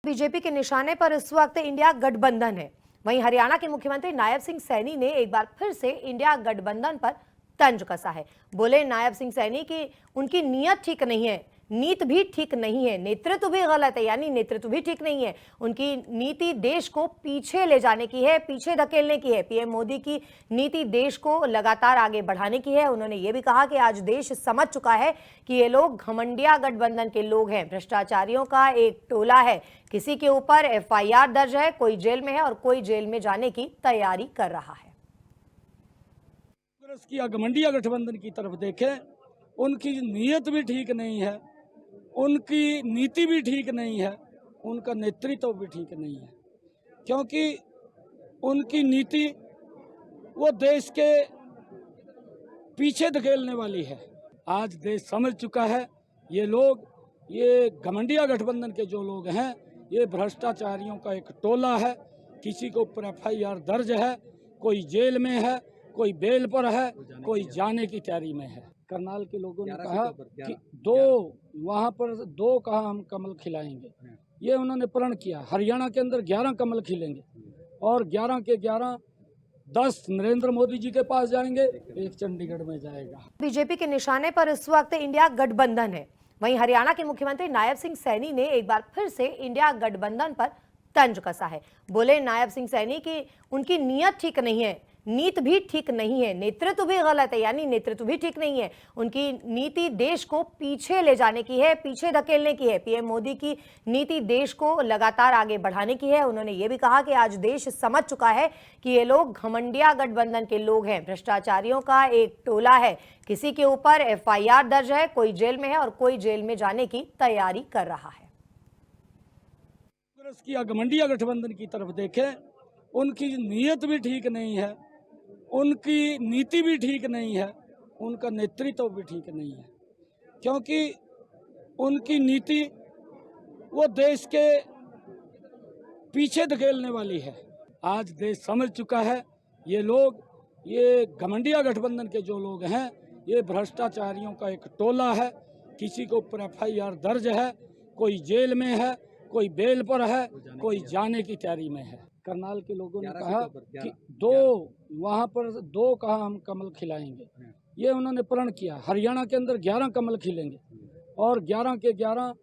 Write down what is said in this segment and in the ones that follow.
BJP के निशाने पर इस वक्त इंडिया गठबंधन है। वहीं हरियाणा के मुख्यमंत्री नायब सिंह सैनी ने एक बार फिर से इंडिया गठबंधन पर तंज कसा है। बोले नायब सिंह सैनी कि उनकी नीयत ठीक नहीं है, नीति भी ठीक नहीं है, नेतृत्व भी गलत है, यानी नेतृत्व भी ठीक नहीं है। उनकी नीति देश को पीछे ले जाने की है, पीछे धकेलने की है। पीएम मोदी की नीति देश को लगातार आगे बढ़ाने की है। उन्होंने ये भी कहा कि आज देश समझ चुका है कि ये लोग घमंडिया गठबंधन के लोग हैं, भ्रष्टाचारियों का एक टोला है। किसी के ऊपर एफआईआर दर्ज है, कोई जेल में है और कोई जेल में जाने की तैयारी कर रहा है। कांग्रेस की घमंडिया गठबंधन की तरफ देखें, उनकी नीयत भी ठीक नहीं है, उनकी नीति भी ठीक नहीं है, उनका नेतृत्व भी ठीक नहीं है। क्योंकि उनकी नीति वो देश के पीछे धकेलने वाली है। आज देश समझ चुका है ये लोग, ये घमंडिया गठबंधन के जो लोग हैं, ये भ्रष्टाचारियों का एक टोला है। किसी के ऊपर एफआईआर दर्ज है, कोई जेल में है, कोई बेल पर है, कोई जाने की तैयारी में है। करनाल के लोगों ने कहा कि वहाँ पर दो कहा हम कमल खिलाएंगे, ये उन्होंने प्रण किया। हरियाणा के अंदर 11 कमल खिलेंगे और 11 के 11 10 नरेंद्र मोदी जी के पास जाएंगे, एक चंडीगढ़ में जाएगा। बीजेपी के निशाने पर इस वक्त इंडिया गठबंधन है। वहीं हरियाणा के मुख्यमंत्री नायब सिंह सैनी ने एक बार फिर से इंडिया गठबंधन पर तंज कसा है। बोले नायब सिंह सैनी कि उनकी नीयत ठीक नहीं है, नीति भी ठीक नहीं है, नेतृत्व भी गलत है, यानी नेतृत्व भी ठीक नहीं है। उनकी नीति देश को पीछे ले जाने की है, पीछे धकेलने की है। पीएम मोदी की नीति देश को लगातार आगे बढ़ाने की है। उन्होंने ये भी कहा कि आज देश समझ चुका है कि ये लोग घमंडिया गठबंधन के लोग हैं, भ्रष्टाचारियों का एक टोला है। किसी के ऊपर एफआईआर दर्ज है, कोई जेल में है और कोई जेल में जाने की तैयारी कर रहा है। कांग्रेस की घमंडिया गठबंधन की तरफ देखें, उनकी नीयत भी ठीक नहीं है, उनकी नीति भी ठीक नहीं है, उनका नेतृत्व भी ठीक नहीं है। क्योंकि उनकी नीति वो देश के पीछे धकेलने वाली है। आज देश समझ चुका है ये लोग, ये घमंडिया गठबंधन के जो लोग हैं, ये भ्रष्टाचारियों का एक टोला है। किसी के ऊपर एफआईआर दर्ज है, कोई जेल में है, कोई बेल पर है, कोई जाने की तैयारी में है। करनाल के लोगों ने कहा कि वहाँ पर दो कहा हम कमल खिलाएंगे, ये उन्होंने प्रण किया। हरियाणा के अंदर 11 कमल खिलेंगे और 11 के 11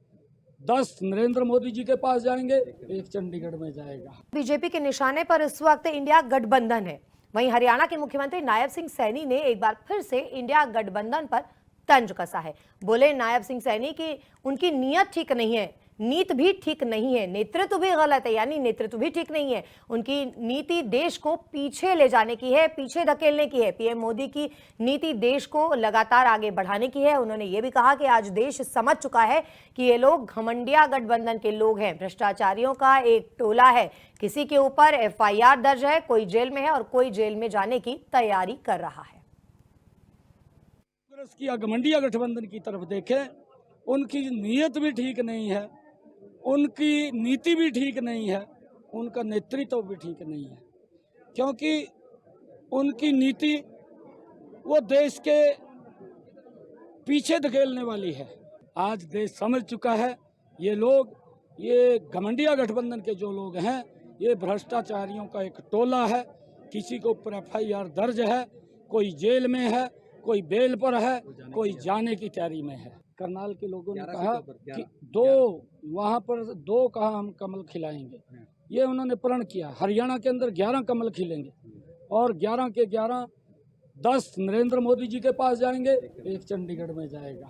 10 नरेंद्र मोदी जी के पास जाएंगे, एक चंडीगढ़ में जाएगा। बीजेपी के निशाने पर इस वक्त इंडिया गठबंधन है। वहीं हरियाणा के मुख्यमंत्री नायब सिंह सैनी ने एक बार फिर से इंडिया गठबंधन पर तंज कसा है। बोले नायब सिंह सैनी कि उनकी नीयत ठीक नहीं है, नीति भी ठीक नहीं है, नेतृत्व भी गलत है, यानी नेतृत्व भी ठीक नहीं है। उनकी नीति देश को पीछे ले जाने की है, पीछे धकेलने की है। पीएम मोदी की नीति देश को लगातार आगे बढ़ाने की है। उन्होंने ये भी कहा कि आज देश समझ चुका है कि ये लोग घमंडिया गठबंधन के लोग हैं, भ्रष्टाचारियों का एक टोला है। किसी के ऊपर एफआईआर दर्ज है, कोई जेल में है और कोई जेल में जाने की तैयारी कर रहा है। कांग्रेस की घमंडिया गठबंधन की तरफ देखें, उनकी नीयत भी ठीक नहीं है, उनकी नीति भी ठीक नहीं है, उनका नेतृत्व भी ठीक नहीं है। क्योंकि उनकी नीति वो देश के पीछे धकेलने वाली है। आज देश समझ चुका है ये लोग, ये घमंडिया गठबंधन के जो लोग हैं, ये भ्रष्टाचारियों का एक टोला है। किसी के ऊपर एफआईआर दर्ज है, कोई जेल में है, कोई बेल पर है, कोई जाने की तैयारी में है। करनाल के लोगों ने कहा कि वहाँ पर दो कहा हम कमल खिलाएंगे, ये उन्होंने प्रण किया। हरियाणा के अंदर 11 कमल खिलेंगे और 11 के 11 10 नरेंद्र मोदी जी के पास जाएंगे, एक चंडीगढ़ में जाएगा।